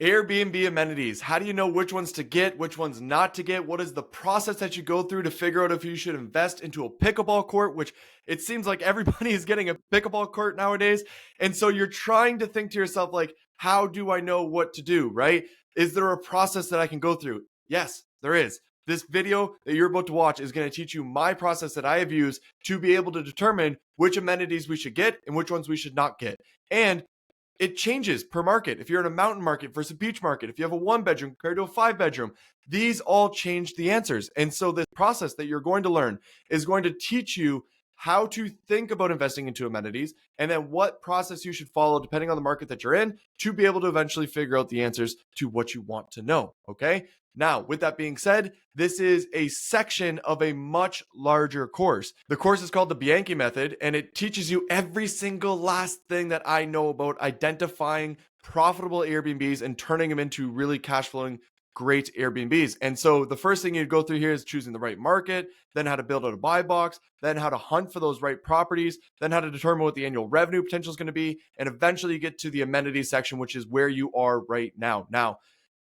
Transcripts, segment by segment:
Airbnb amenities. How do you know which ones to get, which ones not to get? What is the process that you go through to figure out if you should invest into a pickleball court, which it seems like everybody is getting a pickleball court nowadays. And so you're trying to think to yourself, like, how do I know what to do, right? Is there a process that I can go through? Yes, there is. This video that you're about to watch is going to teach you my process that I have used to be able to determine which amenities we should get and which ones we should not get. And it changes per market. If you're in a mountain market versus a beach market, if you have a 1 bedroom compared to a 5 bedroom, these all change the answers. And so the process that you're going to learn is going to teach you how to think about investing into amenities and then what process you should follow depending on the market that you're in to be able to eventually figure out the answers to what you want to know. Okay. Now, with that being said, this is a section of a much larger course. The course is called the Bianchi Method, and it teaches you every single last thing that I know about identifying profitable Airbnbs and turning them into really cash flowing great Airbnbs. And so the first thing you go through here is choosing the right market, then how to build out a buy box, then how to hunt for those right properties, then how to determine what the annual revenue potential is going to be, and eventually you get to the amenities section, which is where you are right now. Now,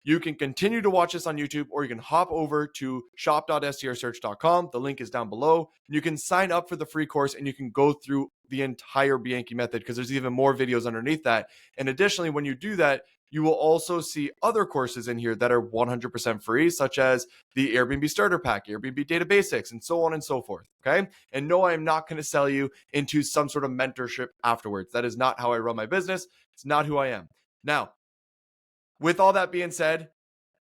you can continue to watch this on YouTube, or you can hop over to shop.strsearch.com. The link is down below. You can sign up for the free course and you can go through the entire Bianchi method because there's even more videos underneath that. And additionally, when you do that, you will also see other courses in here that are 100% free, such as the Airbnb Starter Pack, Airbnb Data Basics, and so on and so forth. Okay. And no, I am not going to sell you into some sort of mentorship afterwards. That is not how I run my business. It's not who I am. Now, with all that being said,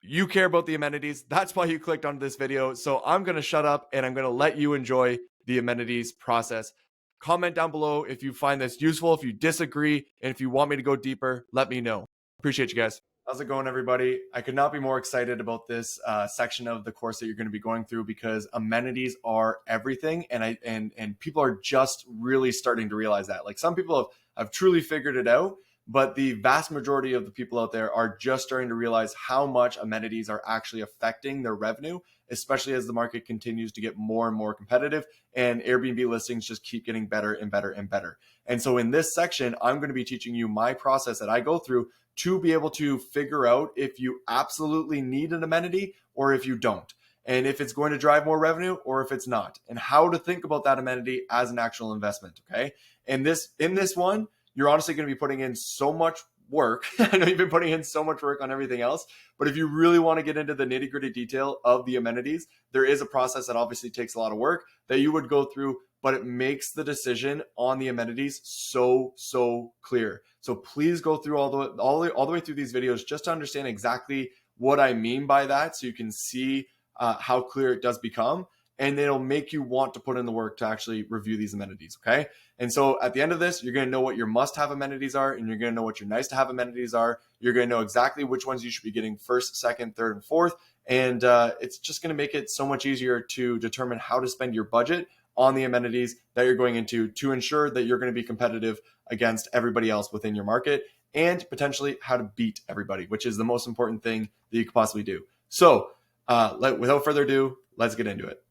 you care about the amenities. That's why you clicked on this video. So I'm going to shut up and I'm going to let you enjoy the amenities process. Comment down below if you find this useful, if you disagree, and if you want me to go deeper, let me know. Appreciate you guys. How's it going, everybody? I could not be more excited about this section of the course that you're going to be going through because amenities are everything, and people are just really starting to realize that. Like, some people have truly figured it out, but the vast majority of the people out there are just starting to realize how much amenities are actually affecting their revenue, especially as the market continues to get more and more competitive and Airbnb listings just keep getting better and better and better. And so in this section, I'm going to be teaching you my process that I go through to be able to figure out if you absolutely need an amenity or if you don't, and if it's going to drive more revenue or if it's not, and how to think about that amenity as an actual investment. Okay. And in this one, you're honestly going to be putting in so much work. I know you've been putting in so much work on everything else, but if you really want to get into the nitty gritty detail of the amenities, there is a process that obviously takes a lot of work that you would go through, but it makes the decision on the amenities so clear. So please go through all the way through these videos just to understand exactly what I mean by that, so you can see how clear it does become. And it'll make you want to put in the work to actually review these amenities, okay? And so at the end of this, you're going to know what your must-have amenities are, and you're going to know what your nice-to-have amenities are. You're going to know exactly which ones you should be getting first, second, third, and fourth. And it's just going to make it so much easier to determine how to spend your budget on the amenities that you're going into to ensure that you're going to be competitive against everybody else within your market, and potentially how to beat everybody, which is the most important thing that you could possibly do. So without further ado, let's get into it.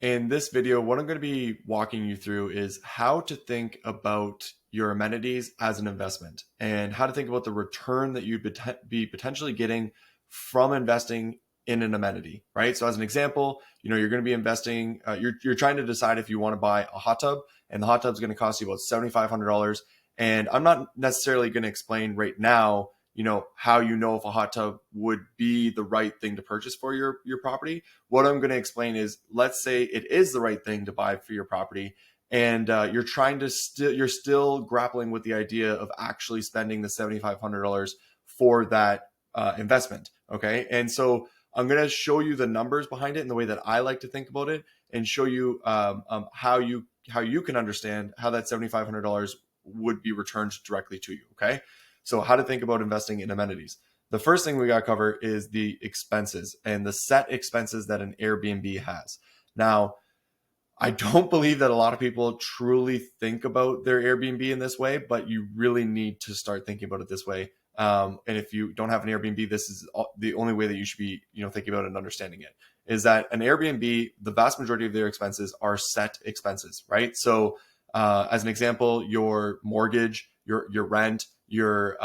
In this video, what I'm going to be walking you through is how to think about your amenities as an investment and how to think about the return that you'd be potentially getting from investing in an amenity, right? So as an example, you're going to be investing, you're trying to decide if you want to buy a hot tub, and the hot tub is going to cost you about $7,500. And I'm not necessarily going to explain right now how if a hot tub would be the right thing to purchase for your property. What I'm going to explain is, let's say it is the right thing to buy for your property, and you're still grappling with the idea of actually spending the $7,500 for that investment. Okay. And so I'm going to show you the numbers behind it and the way that I like to think about it, and show you how you can understand how that $7,500 would be returned directly to you. Okay. So how to think about investing in amenities. The first thing we got to cover is the expenses and the set expenses that an Airbnb has. Now, I don't believe that a lot of people truly think about their Airbnb in this way, but you really need to start thinking about it this way. And if you don't have an Airbnb, this is the only way that you should be, thinking about it and understanding it, is that an Airbnb, the vast majority of their expenses are set expenses, right? So as an example, your mortgage, your rent, your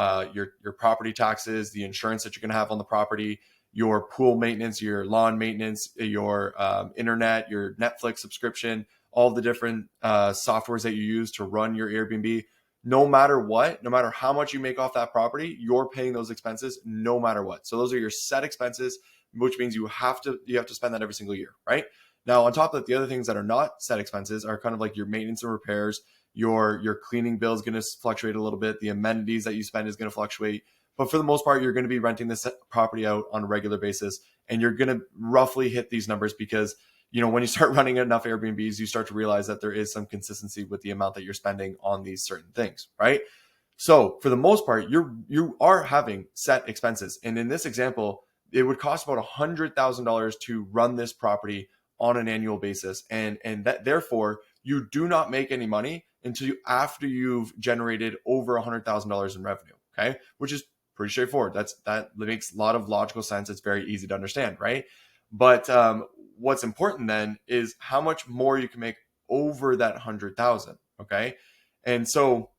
property taxes, the insurance that you're going to have on the property, your pool maintenance, your lawn maintenance, your internet, your Netflix subscription, all the different softwares that you use to run your Airbnb. No matter what, no matter how much you make off that property, you're paying those expenses no matter what. So those are your set expenses, which means you have to spend that every single year, right? Now, on top of that, the other things that are not set expenses are kind of like your maintenance and repairs. Your cleaning bill is going to fluctuate a little bit. The amenities that you spend is going to fluctuate. But for the most part, you're going to be renting this property out on a regular basis, and you're going to roughly hit these numbers because, when you start running enough Airbnbs, you start to realize that there is some consistency with the amount that you're spending on these certain things, right? So for the most part, you are having set expenses. And in this example, it would cost about $100,000 to run this property on an annual basis. And that therefore you do not make any money until after you've generated over $100,000 in revenue. Okay. Which is pretty straightforward. That makes a lot of logical sense. It's very easy to understand, right? But what's important then is how much more you can make over that 100,000. Okay. And so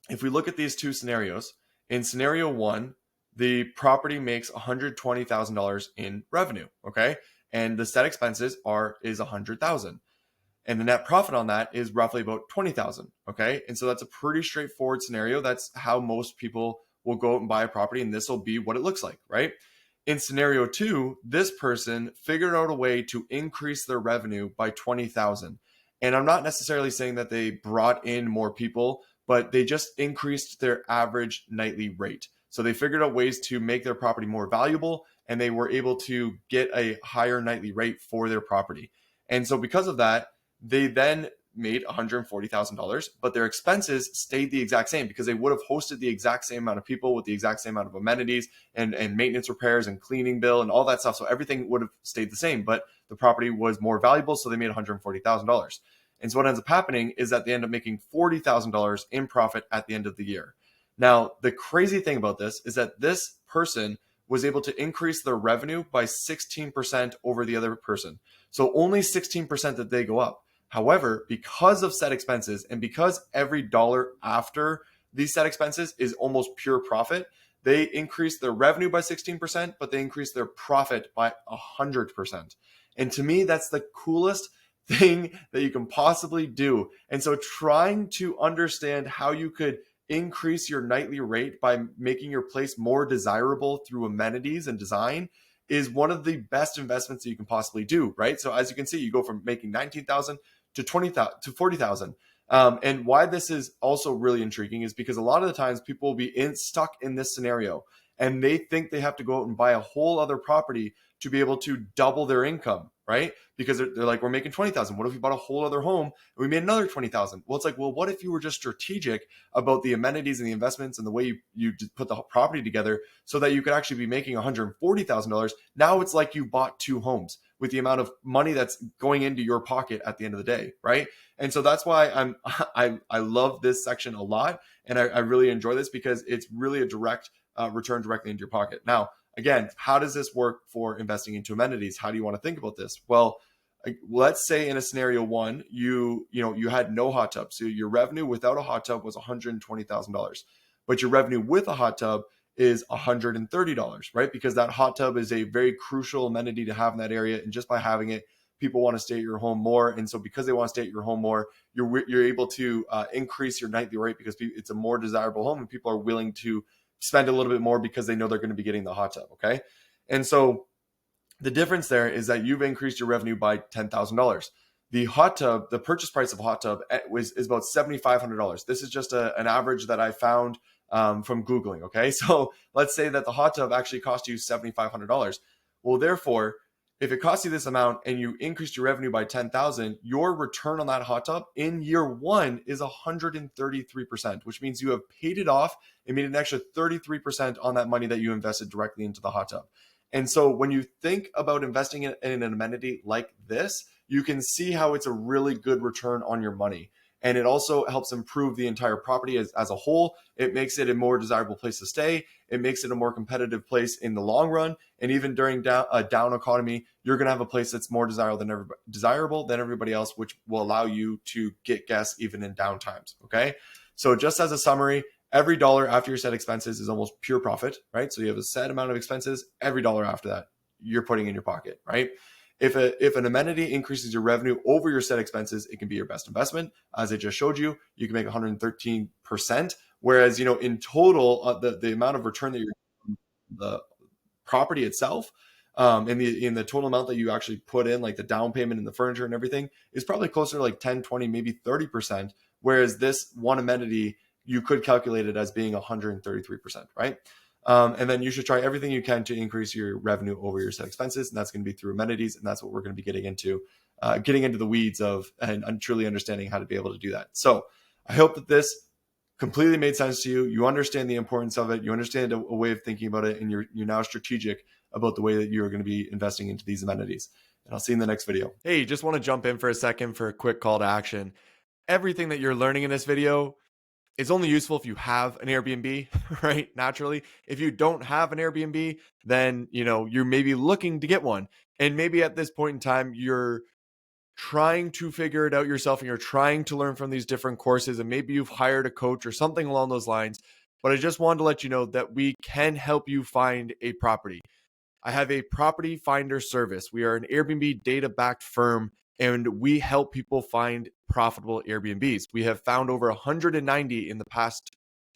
if we look at these two scenarios, in scenario one, the property makes $120,000 in revenue. Okay. And the set expenses is 100,000. And the net profit on that is roughly about 20,000. Okay. And so that's a pretty straightforward scenario. That's how most people will go out and buy a property, and this will be what it looks like, right? In scenario two, this person figured out a way to increase their revenue by 20,000. And I'm not necessarily saying that they brought in more people, but they just increased their average nightly rate. So they figured out ways to make their property more valuable, and they were able to get a higher nightly rate for their property. And so because of that, they then made $140,000, but their expenses stayed the exact same because they would have hosted the exact same amount of people with the exact same amount of amenities and maintenance repairs and cleaning bill and all that stuff. So everything would have stayed the same, but the property was more valuable. So they made $140,000. And so what ends up happening is that they end up making $40,000 in profit at the end of the year. Now, the crazy thing about this is that this person was able to increase their revenue by 16% over the other person. So only 16% that they go up. However, because of set expenses and because every dollar after these set expenses is almost pure profit, they increase their revenue by 16%, but they increase their profit by 100%. And to me, that's the coolest thing that you can possibly do. And so trying to understand how you could increase your nightly rate by making your place more desirable through amenities and design is one of the best investments that you can possibly do, right? So as you can see, you go from making 19,000 to 20,000 to 40,000. And why this is also really intriguing is because a lot of the times people will be stuck in this scenario and they think they have to go out and buy a whole other property to be able to double their income, right? Because they're like, we're making 20,000. What if we bought a whole other home and we made another 20,000? Well, it's like, well, what if you were just strategic about the amenities and the investments and the way you put the property together so that you could actually be making $140,000? Now it's like you bought two homes with the amount of money that's going into your pocket at the end of the day, right? And so that's why I love this section a lot, and I really enjoy this because it's really a direct return directly into your pocket. Now, again, how does this work for investing into amenities? How do you want to think about this? Well, let's say in a scenario one, you had no hot tub, so your revenue without a hot tub was $120,000, but your revenue with a hot tub is $130, right? Because that hot tub is a very crucial amenity to have in that area, and just by having it, people want to stay at your home more. And so because they want to stay at your home more, you're able to increase your nightly rate because it's a more desirable home and people are willing to spend a little bit more because they know they're going to be getting the hot tub. Okay. And so the difference there is that you've increased your revenue by $10,000. The hot tub, the purchase price of a hot tub is about $7,500. This is just an average that I found from Googling. Okay. So let's say that the hot tub actually cost you $7,500. Well, therefore, if it costs you this amount and you increased your revenue by 10,000, your return on that hot tub in year one is 133%, which means you have paid it off and made an extra 33% on that money that you invested directly into the hot tub. And so when you think about investing in an amenity like this, you can see how it's a really good return on your money. And it also helps improve the entire property as a whole. It makes it a more desirable place to stay. It makes it a more competitive place in the long run. And even during a down economy, you're going to have a place that's more desirable than everybody else, which will allow you to get guests even in down times. Okay. So just as a summary, every dollar after your set expenses is almost pure profit, right? So you have a set amount of expenses, every dollar after that you're putting in your pocket, right? If an amenity increases your revenue over your set expenses, it can be your best investment. As I just showed you, you can make 113%. Whereas, in total, the amount of return that you're the property itself, in the total amount that you actually put in, like the down payment and the furniture and everything, is probably closer to like 10, 20, maybe 30%. Whereas this one amenity, you could calculate it as being 133%, right? And then you should try everything you can to increase your revenue over your set expenses, and that's going to be through amenities, and that's what we're going to be getting into the weeds of, and truly understanding how to be able to do that. So I hope that this completely made sense to you. You understand the importance of it. You understand a way of thinking about it, and you're now strategic about the way that you're going to be investing into these amenities. And I'll see you in the next video. Hey, just want to jump in for a second for a quick call to action. Everything that you're learning in this video is only useful if you have an Airbnb, right? Naturally, if you don't have an Airbnb, then you're maybe looking to get one, and maybe at this point in time you're trying to figure it out yourself and you're trying to learn from these different courses, and maybe you've hired a coach or something along those lines. But I just wanted to let you know that we can help you find a property. I have a property finder service. We are an Airbnb data backed firm, and we help people find profitable Airbnbs. We have found over 190 in the past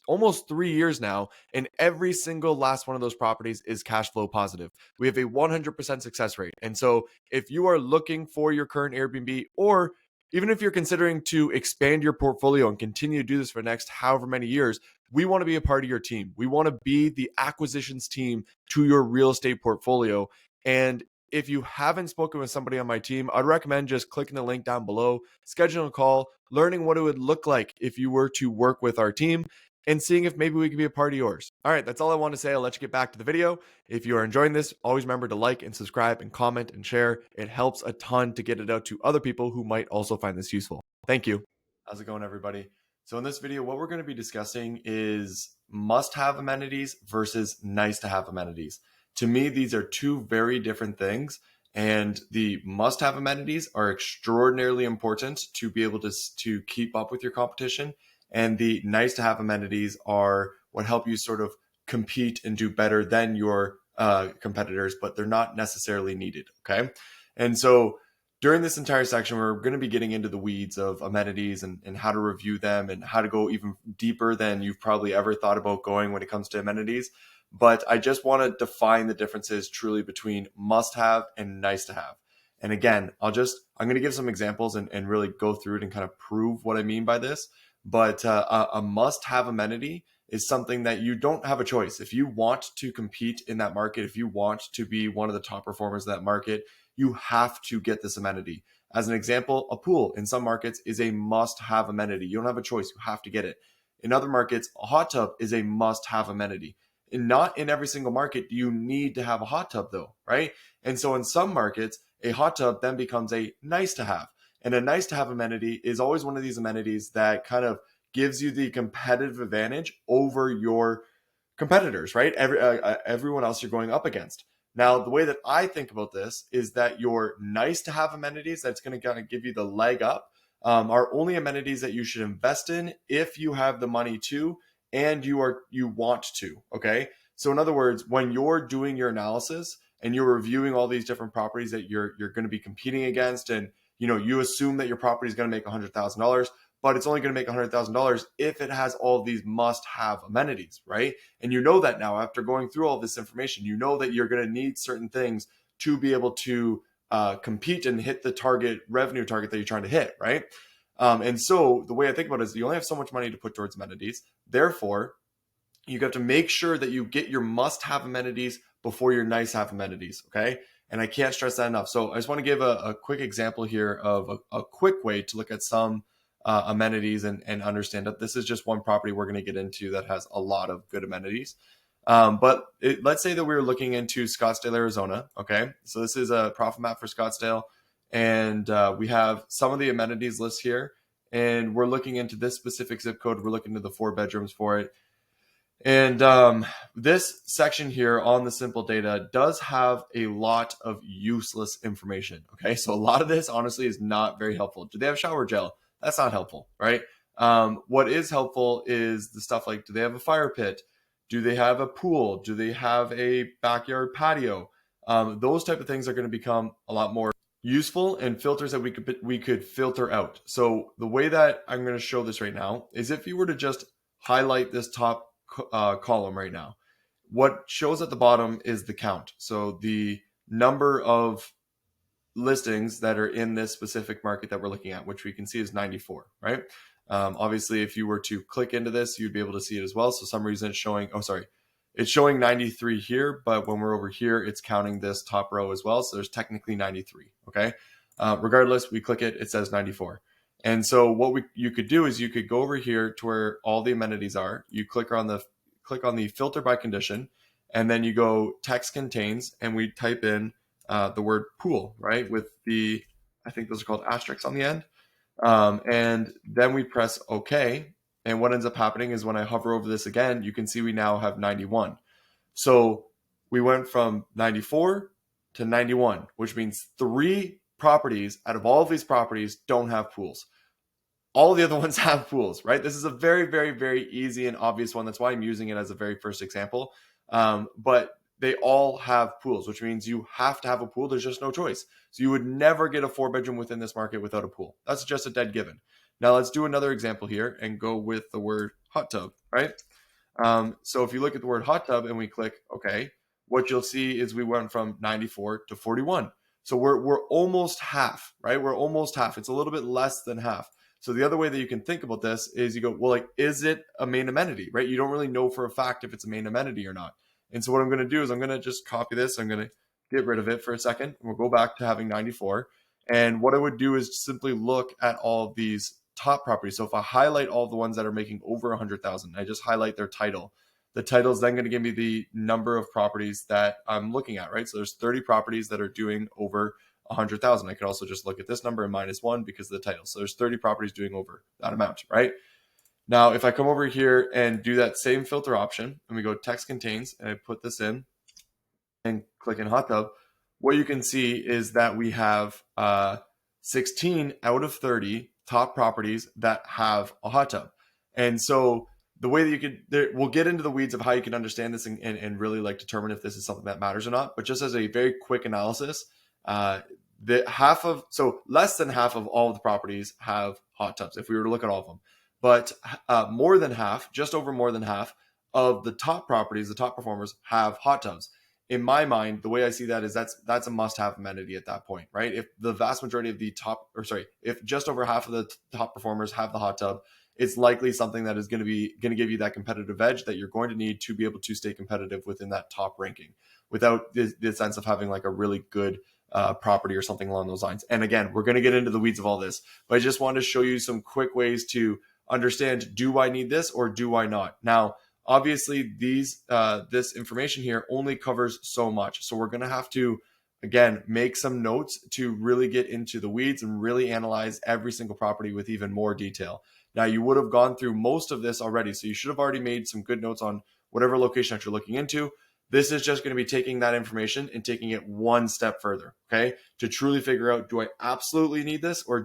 almost 3 years now, and every single last one of those properties is cash flow positive. We have a 100% success rate. And so if you are looking for your current Airbnb, or even if you're considering to expand your portfolio and continue to do this for the next however many years, we want to be a part of your team. We want to be the acquisitions team to your real estate portfolio. And if you haven't spoken with somebody on my team, I'd recommend just clicking the link down below, scheduling a call, learning what it would look like if you were to work with our team, and seeing if maybe we could be a part of yours. All right, that's all I want to say. I'll let you get back to the video. If you are enjoying this, always remember to like and subscribe and comment and share. It helps a ton to get it out to other people who might also find this useful. Thank you. How's it going, everybody? So in this video, what we're going to be discussing is must-have amenities versus nice-to-have amenities. To me, these are two very different things, and the must-have amenities are extraordinarily important to be able to keep up with your competition, and the nice-to-have amenities are what help you sort of compete and do better than your competitors, but they're not necessarily needed, okay? And so during this entire section, we're going to be getting into the weeds of amenities and how to review them and how to go even deeper than you've probably ever thought about going when it comes to amenities. But I just want to define the differences truly between must-have and nice-to-have. And again, I'm going to give some examples and really go through it and kind of prove what I mean by this. But a must-have amenity is something that you don't have a choice. If you want to compete in that market, if you want to be one of the top performers in that market, you have to get this amenity. As an example, a pool in some markets is a must-have amenity. You don't have a choice. You have to get it. In other markets, a hot tub is a must-have amenity. And not in every single market do you need to have a hot tub, though, right? And so in some markets, a hot tub then becomes a nice-to-have. And a nice-to-have amenity is always one of these amenities that kind of gives you the competitive advantage over your competitors, right? Everyone else you're going up against. Now, the way that I think about this is that your nice-to-have amenities that's going to kind of give you the leg up are only amenities that you should invest in if you have the money to and you want to, okay? So in other words, when you're doing your analysis and you're reviewing all these different properties that you're going to be competing against, and you assume that your property is going to make $100,000, but it's only going to make $100,000 if it has all these must-have amenities, right? And you know that now after going through all this information, you know that you're going to need certain things to be able to compete and hit the revenue target that you're trying to hit, right? And so the way I think about it is you only have so much money to put towards amenities. Therefore, you have to make sure that you get your must-have amenities before your nice-have amenities, okay? And I can't stress that enough. So I just want to give a quick example here of a quick way to look at some amenities and understand that this is just one property we're going to get into that has a lot of good amenities. But let's say that we were looking into Scottsdale, Arizona. Okay, so this is a profit map for Scottsdale, and we have some of the amenities lists here, and we're looking into this specific zip code. We're looking into the 4 bedrooms for it. And this section here on the simple data does have a lot of useless information. Okay, so a lot of this honestly is not very helpful. Do they have shower gel? That's not helpful, right? What is helpful is the stuff like, do they have a fire pit? Do they have a pool? Do they have a backyard patio? Those type of things are going to become a lot more useful, and filters that we could filter out. So the way that I'm going to show this right now is if you were to just highlight this top column right now, what shows at the bottom is the count. So the number of listings that are in this specific market that we're looking at, which we can see is 94, right? Obviously, if you were to click into this, you'd be able to see it as well. So some reason it's showing, oh, sorry, it's showing 93 here, but when we're over here, it's counting this top row as well. So there's technically 93, okay? Regardless, we click it, it says 94. And so what you could do is you could go over here to where all the amenities are. You click on the filter by condition, and then you go text contains, and we type in the word pool, right? With the, I think those are called asterisks on the end. And then we press OK. And what ends up happening is when I hover over this again, you can see we now have 91. So we went from 94 to 91, which means 3 properties out of all of these properties don't have pools. All the other ones have pools, right? This is a very, very, very easy and obvious one. That's why I'm using it as a very first example. But they all have pools, which means you have to have a pool. There's just no choice. So you would never get a 4-bedroom within this market without a pool. That's just a dead given. Now let's do another example here and go with the word hot tub, right? So if you look at the word hot tub and we click OK, what you'll see is we went from 94 to 41. So we're almost half, right? We're almost half. It's a little bit less than half. So the other way that you can think about this is you go, well, like, is it a main amenity, right? You don't really know for a fact if it's a main amenity or not. And so what I'm going to do is I'm going to just copy this. I'm going to get rid of it for a second. And we'll go back to having 94. And what I would do is simply look at all of these top properties. So if I highlight all the ones that are making over 100,000, I just highlight their title. The title is then going to give me the number of properties that I'm looking at, right? So there's 30 properties that are doing over 100,000. I could also just look at this number and -1 because of the title. So there's 30 properties doing over that amount, right? Now, if I come over here and do that same filter option and we go text contains and I put this in and click in hot tub, what you can see is that we have 16 out of 30 top properties that have a hot tub. And so the way that you could, we'll get into the weeds of how you can understand this and really like determine if this is something that matters or not. But just as a very quick analysis, so less than half of all of the properties have hot tubs if we were to look at all of them. But more than half, just over more than half of the top properties, the top performers have hot tubs. In my mind, the way I see that is that's a must-have amenity at that point, right? If the vast majority of if just over half of the top performers have the hot tub, it's likely something that is going to give you that competitive edge that you're going to need to be able to stay competitive within that top ranking, without the sense of having like a really good property or something along those lines. And again, we're going to get into the weeds of all this, but I just wanted to show you some quick ways to understand, do I need this or do I not? Now, obviously, this information here only covers so much. So we're going to have to, again, make some notes to really get into the weeds and really analyze every single property with even more detail. Now, you would have gone through most of this already, so you should have already made some good notes on whatever location that you're looking into. This is just going to be taking that information and taking it one step further, okay? To truly figure out, do I absolutely need this or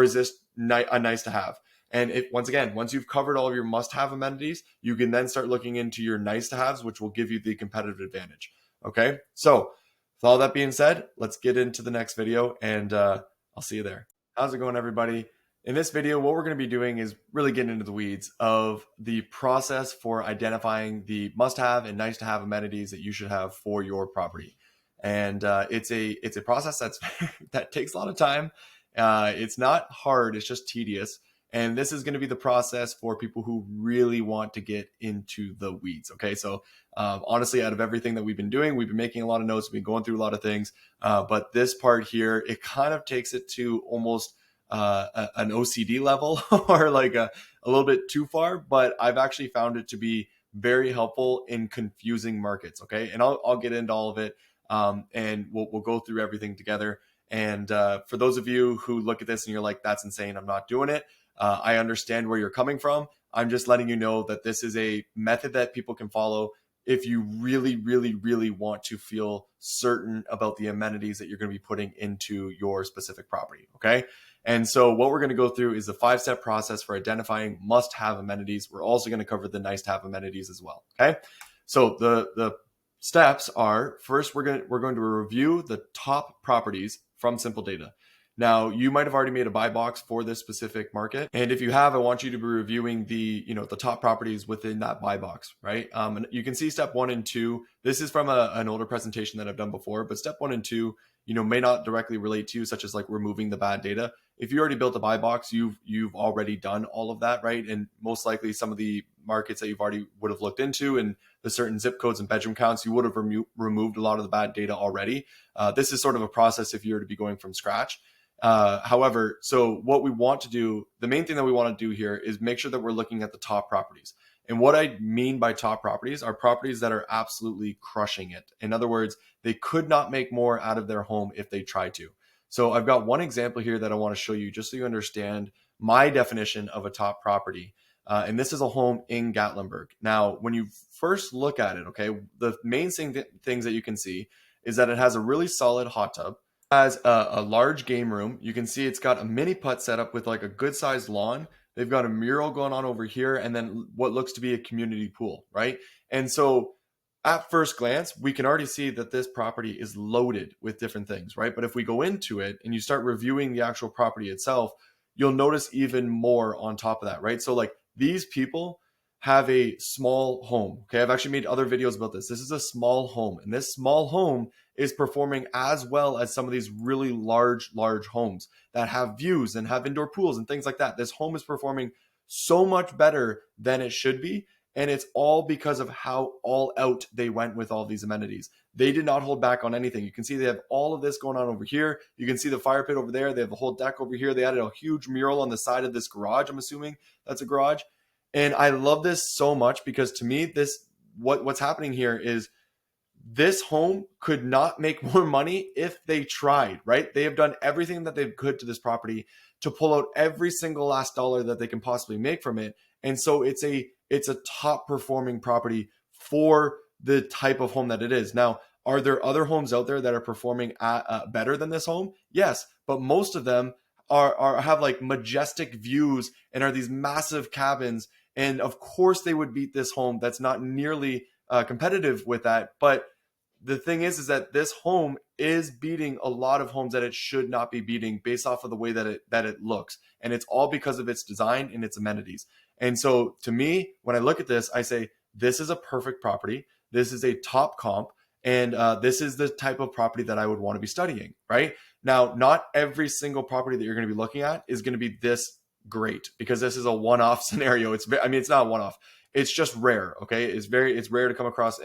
is this a nice to have? And once you've covered all of your must-have amenities, you can then start looking into your nice-to-haves, which will give you the competitive advantage. Okay, so with all that being said, let's get into the next video, and I'll see you there. How's it going, everybody? In this video, what we're going to be doing is really getting into the weeds of the process for identifying the must-have and nice-to-have amenities that you should have for your property. And it's a process that takes a lot of time. It's not hard; it's just tedious. And this is going to be the process for people who really want to get into the weeds. Okay, so honestly, out of everything that we've been doing, we've been making a lot of notes, we've been going through a lot of things. But this part here, it kind of takes it to almost an OCD level or like a little bit too far. But I've actually found it to be very helpful in confusing markets. Okay, and I'll get into all of it, and we'll go through everything together. And for those of you who look at this and you're like, that's insane, I'm not doing it. I understand where you're coming from. I'm just letting you know that this is a method that people can follow if you really, really, really want to feel certain about the amenities that you're going to be putting into your specific property. Okay. And so what we're going to go through is the 5-step process for identifying must-have amenities. We're also going to cover the nice-to-have amenities as well. Okay. So the steps are, first, we're going to review the top properties from Simple Data. Now, you might have already made a buy box for this specific market, and if you have, I want you to be reviewing the top properties within that buy box, right? And you can see step 1 and 2. This is from an older presentation that I've done before, but step 1 and 2, may not directly relate to you, such as like removing the bad data. If you already built a buy box, you've already done all of that, right? And most likely some of the markets that you've already would have looked into and the certain zip codes and bedroom counts, you would have removed a lot of the bad data already. This is sort of a process if you were to be going from scratch. However, so what we want to do, the main thing that we want to do here is make sure that we're looking at the top properties. And what I mean by top properties are properties that are absolutely crushing it. In other words, they could not make more out of their home if they tried to. So I've got one example here that I want to show you just so you understand my definition of a top property. And this is a home in Gatlinburg. Now, when you first look at it, okay, the main things that you can see is that it has a really solid hot tub, has a large game room. You can see it's got a mini putt set up with like a good sized lawn. They've got a mural going on over here and then what looks to be a community pool, right? And so at first glance, we can already see that this property is loaded with different things, right? But if we go into it and you start reviewing the actual property itself, you'll notice even more on top of that, right? So like these people have a small home. Okay, I've actually made other videos about this. This is a small home, and this small home is performing as well as some of these really large homes that have views and have indoor pools and things like that. This home is performing so much better than it should be. And it's all because of how all out they went with all these amenities. They did not hold back on anything. You can see they have all of this going on over here. You can see the fire pit over there. They have the whole deck over here. They added a huge mural on the side of this garage. I'm assuming that's a garage. And I love this so much because to me, what's happening here is this home could not make more money if they tried, right? They have done everything that they could to this property to pull out every single last dollar that they can possibly make from it. And so it's a top performing property for the type of home that it is. Now, are there other homes out there that are performing better than this home? Yes, but most of them have like majestic views and are these massive cabins. And of course they would beat this home that's not nearly competitive with that. But the thing is that this home is beating a lot of homes that it should not be beating based off of the way that it looks. And it's all because of its design and its amenities. And so to me, when I look at this, I say, this is a perfect property. This is a top comp. And this is the type of property that I would want to be studying, right? Now, not every single property that you're going to be looking at is going to be this great because this is a one-off scenario. It's not a one-off. It's just rare, okay? It's rare to come across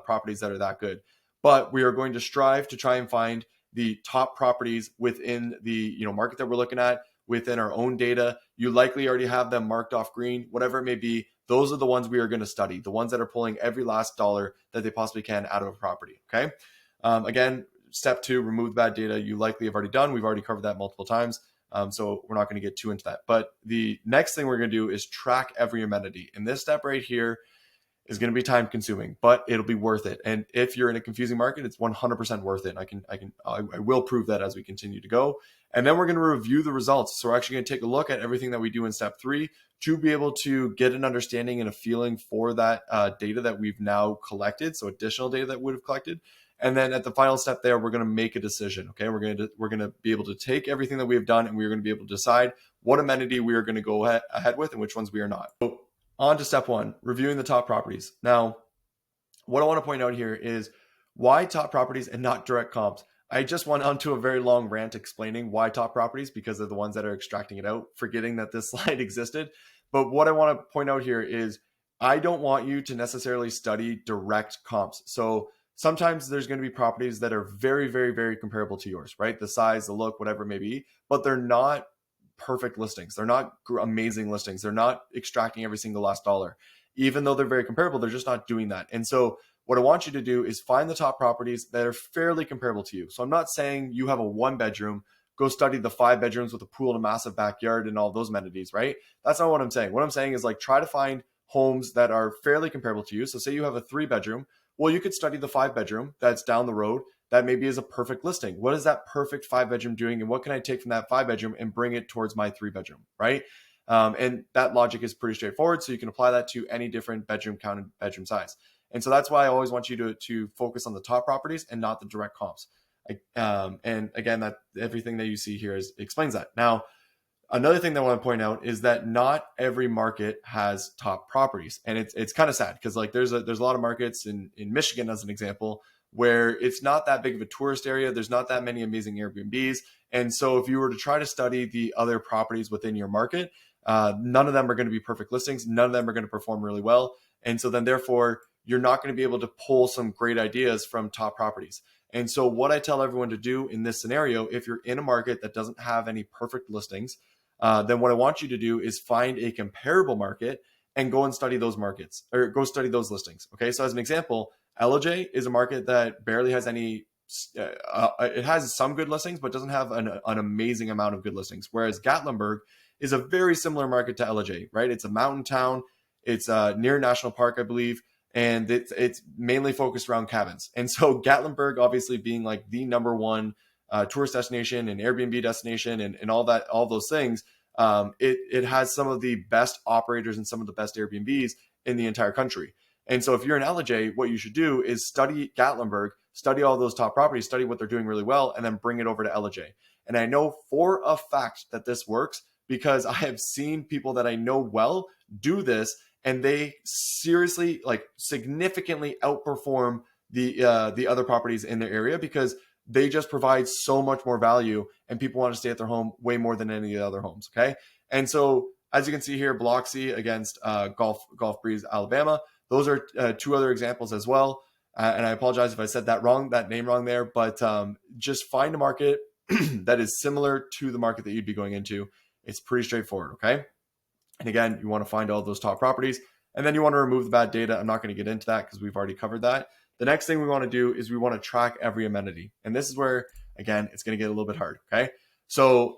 properties that are that good. But we are going to strive to try and find the top properties within the market that we're looking at, within our own data. You likely already have them marked off green, whatever it may be. Those are the ones we are going to study, the ones that are pulling every last dollar that they possibly can out of a property, okay? Again, step 2, remove the bad data. You likely have already done. We've already covered that multiple times, so we're not going to get too into that. But the next thing we're going to do is track every amenity. And this step right here is going to be time consuming, but it'll be worth it. And if you're in a confusing market, it's 100% worth it. I will prove that as we continue to go. And then we're going to review the results. So we're actually going to take a look at everything that we do in step 3 to be able to get an understanding and a feeling for that data that we've now collected. So additional data that would have collected. And then at the final step there, we're going to make a decision. Okay. We're going to be able to take everything that we have done and we're going to be able to decide what amenity we are going to go ahead with and which ones we are not. So on to step 1, reviewing the top properties. Now, what I want to point out here is why top properties and not direct comps. I just went onto a very long rant explaining why top properties because they're the ones that are extracting it out, forgetting that this slide existed. But what I want to point out here is I don't want you to necessarily study direct comps. So sometimes there's going to be properties that are very, very, very comparable to yours, right? The size, the look, whatever it may be, but they're not perfect listings. They're not amazing listings. They're not extracting every single last dollar. Even though they're very comparable, they're just not doing that. And so what I want you to do is find the top properties that are fairly comparable to you. So I'm not saying you have a 1-bedroom, go study the 5 bedrooms with a pool and a massive backyard and all those amenities, right? That's not what I'm saying. What I'm saying is like try to find homes that are fairly comparable to you. So say you have a 3-bedroom. Well, you could study the 5-bedroom that's down the road that maybe is a perfect listing. What is that perfect 5-bedroom doing? And what can I take from that 5-bedroom and bring it towards my 3-bedroom, right? And that logic is pretty straightforward. So you can apply that to any different bedroom count and bedroom size. And so that's why I always want you to focus on the top properties and not the direct comps. And again, that everything that you see here explains that. Now, another thing that I want to point out is that not every market has top properties, and it's kind of sad because like there's a lot of markets in Michigan, as an example, where it's not that big of a tourist area. There's not that many amazing Airbnbs, and so if you were to try to study the other properties within your market, none of them are going to be perfect listings. None of them are going to perform really well, and so then therefore you're not going to be able to pull some great ideas from top properties. And so what I tell everyone to do in this scenario, if you're in a market that doesn't have any perfect listings, then what I want you to do is find a comparable market and go and study those markets, or go study those listings. Okay, so as an example, LJ is a market that barely has any. It has some good listings, but doesn't have an amazing amount of good listings. Whereas Gatlinburg is a very similar market to LJ, right? It's a mountain town. It's near National Park, I believe, and it's mainly focused around cabins. And so Gatlinburg, obviously being like the number one tourist destination and Airbnb destination and all those things, it has some of the best operators and some of the best Airbnbs in the entire country. And so if you're in LJ, what you should do is study Gatlinburg, study all those top properties, study what they're doing really well, and then bring it over to LJ. And I know for a fact that this works because I have seen people that I know well do this, and they seriously, like, significantly outperform the other properties in their area because they just provide so much more value, and people want to stay at their home way more than any of the other homes. Okay. And so as you can see here, Biloxi against Gulf Breeze, Alabama. Those are two other examples as well. And I apologize if I said that name wrong there, but just find a market that is similar to the market that you'd be going into. It's pretty straightforward. Okay. And again, you want to find all those top properties, and then you want to remove the bad data. I'm not going to get into that because we've already covered that. The next thing we want to do is we want to track every amenity. And this is where, again, it's going to get a little bit hard. Okay. So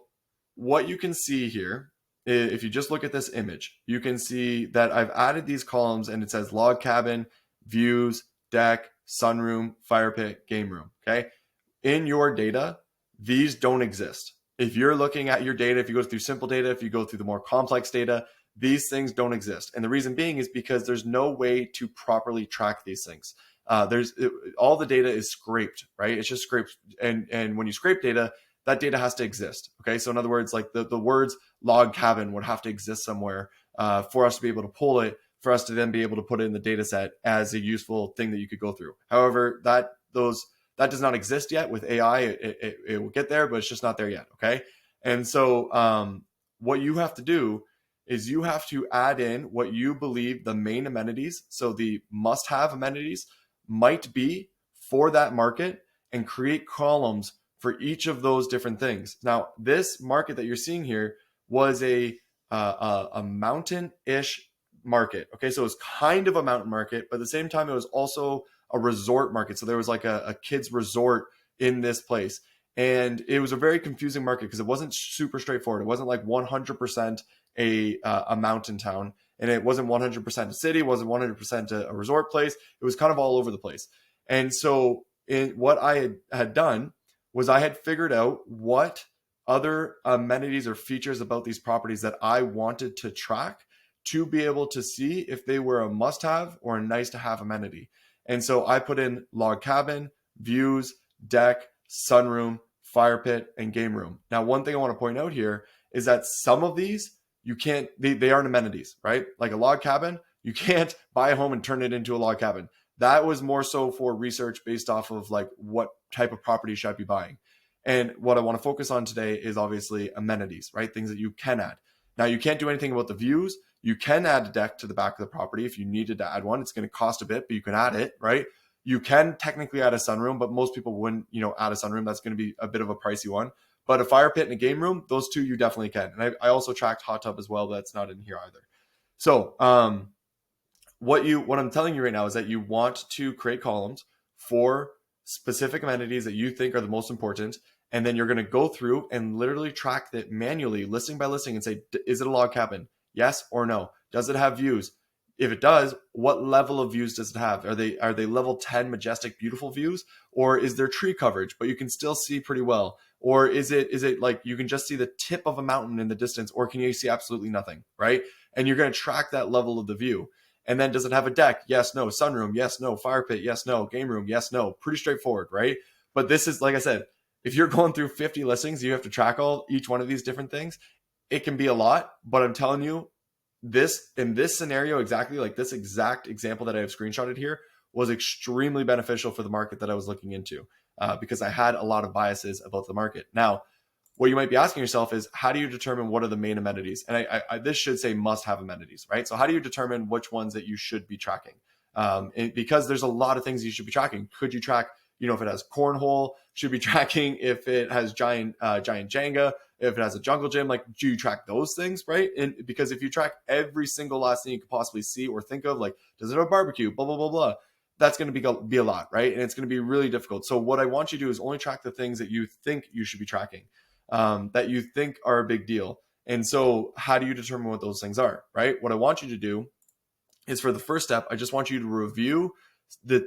what you can see here, if you just look at this image, you can see that I've added these columns, and it says log cabin, views, deck, sunroom, fire pit, game room. Okay. In your data, these don't exist. If you're looking at your data, if you go through simple data, if you go through the more complex data, these things don't exist. And the reason being is because there's no way to properly track these things. All the data is scraped, right? It's just scraped. And when you scrape data, that data has to exist. Okay. So in other words, like the words log cabin would have to exist somewhere for us to be able to pull it, for us to then be able to put it in the data set as a useful thing that you could go through. However, that does not exist yet. With AI, it will get there, but it's just not there yet. Okay. And so what you have to do is you have to add in what you believe the main amenities, so the must-have amenities, might be for that market, and create columns for each of those different things. Now, this market that you're seeing here was a mountain-ish market. Okay, so it was kind of a mountain market, but at the same time, it was also a resort market. So there was like a kids resort in this place. And it was a very confusing market because it wasn't super straightforward. It wasn't like 100% a mountain town, and it wasn't 100% a city. It wasn't 100% a resort place. It was kind of all over the place. And so what I had done was I had figured out what other amenities or features about these properties that I wanted to track to be able to see if they were a must-have or a nice-to-have amenity. And so I put in log cabin, views, deck, sunroom, fire pit, and game room. Now, one thing I want to point out here is that some of these, they aren't amenities, right? Like a log cabin, you can't buy a home and turn it into a log cabin. That was more so for research based off of like what type of property should I be buying. And what I want to focus on today is obviously amenities, right? Things that you can add. Now, you can't do anything about the views. You can add a deck to the back of the property if you needed to add one. It's going to cost a bit, but you can add it, right? You can technically add a sunroom, but most people wouldn't, add a sunroom. That's going to be a bit of a pricey one. But a fire pit and a game room, those two you definitely can. And I also tracked hot tub as well, but that's not in here either. So what I'm telling you right now is that you want to create columns for specific amenities that you think are the most important. And then you're going to go through and literally track that manually, listing by listing, and say, is it a log cabin? Yes or no? Does it have views? If it does, what level of views does it have? Are they level 10 majestic beautiful views, or is there tree coverage but you can still see pretty well? Or is it like you can just see the tip of a mountain in the distance, or can you see absolutely nothing, right? And you're going to track that level of the view. And then does it have a deck? Yes, no. Sunroom? Yes, no. Fire pit? Yes, no. Game room? Yes, no. Pretty straightforward, right? But this is, like I said, if you're going through 50 listings, you have to track each one of these different things. It can be a lot, but I'm telling you, this in this scenario, exactly like this exact example that I have screenshotted here, was extremely beneficial for the market that I was looking into, because I had a lot of biases about the market. Now, what you might be asking yourself is, how do you determine what are the main amenities? And this should say must have amenities, right? So how do you determine which ones that you should be tracking? Because there's a lot of things you should be tracking. Could you track, if it has cornhole? Should be tracking if it has giant Jenga, if it has a jungle gym. Like, do you track those things, right? And because if you track every single last thing you could possibly see or think of, like, does it have a barbecue, blah blah blah blah, that's going to be a lot, right? And it's going to be really difficult. So what I want you to do is only track the things that you think you should be tracking, that you think are a big deal. And so how do you determine what those things are, right? What I want you to do is, for the first step, I just want you to review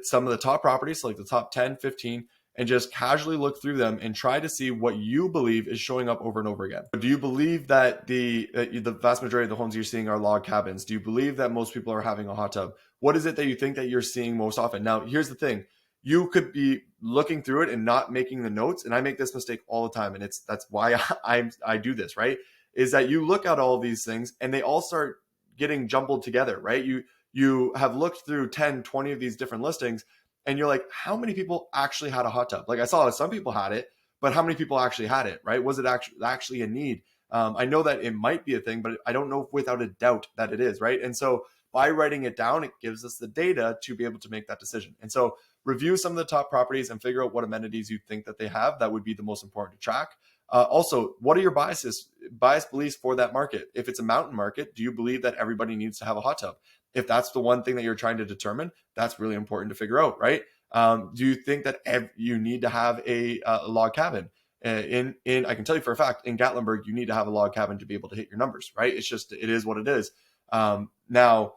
some of the top properties, like the top 10, 15, and just casually look through them and try to see what you believe is showing up over and over again. Do you believe that the vast majority of the homes you're seeing are log cabins? Do you believe that most people are having a hot tub? What is it that you think that you're seeing most often? Now, here's the thing. You could be looking through it and not making the notes. And I make this mistake all the time. And that's why I do this, right? Is that you look at all of these things and they all start getting jumbled together, right? You have looked through 10, 20 of these different listings, and you're like, how many people actually had a hot tub? Like, I saw some people had it, but how many people actually had it, right? Was it actually a need? I know that it might be a thing, but I don't know without a doubt that it is, right? And so by writing it down, it gives us the data to be able to make that decision. And so review some of the top properties and figure out what amenities you think that they have that would be the most important to track. Also, what are your bias beliefs for that market? If it's a mountain market, do you believe that everybody needs to have a hot tub? If that's the one thing that you're trying to determine, that's really important to figure out, right? Do you think that you need to have a log cabin? I can tell you for a fact, in Gatlinburg, you need to have a log cabin to be able to hit your numbers, right? It is what it is. Now,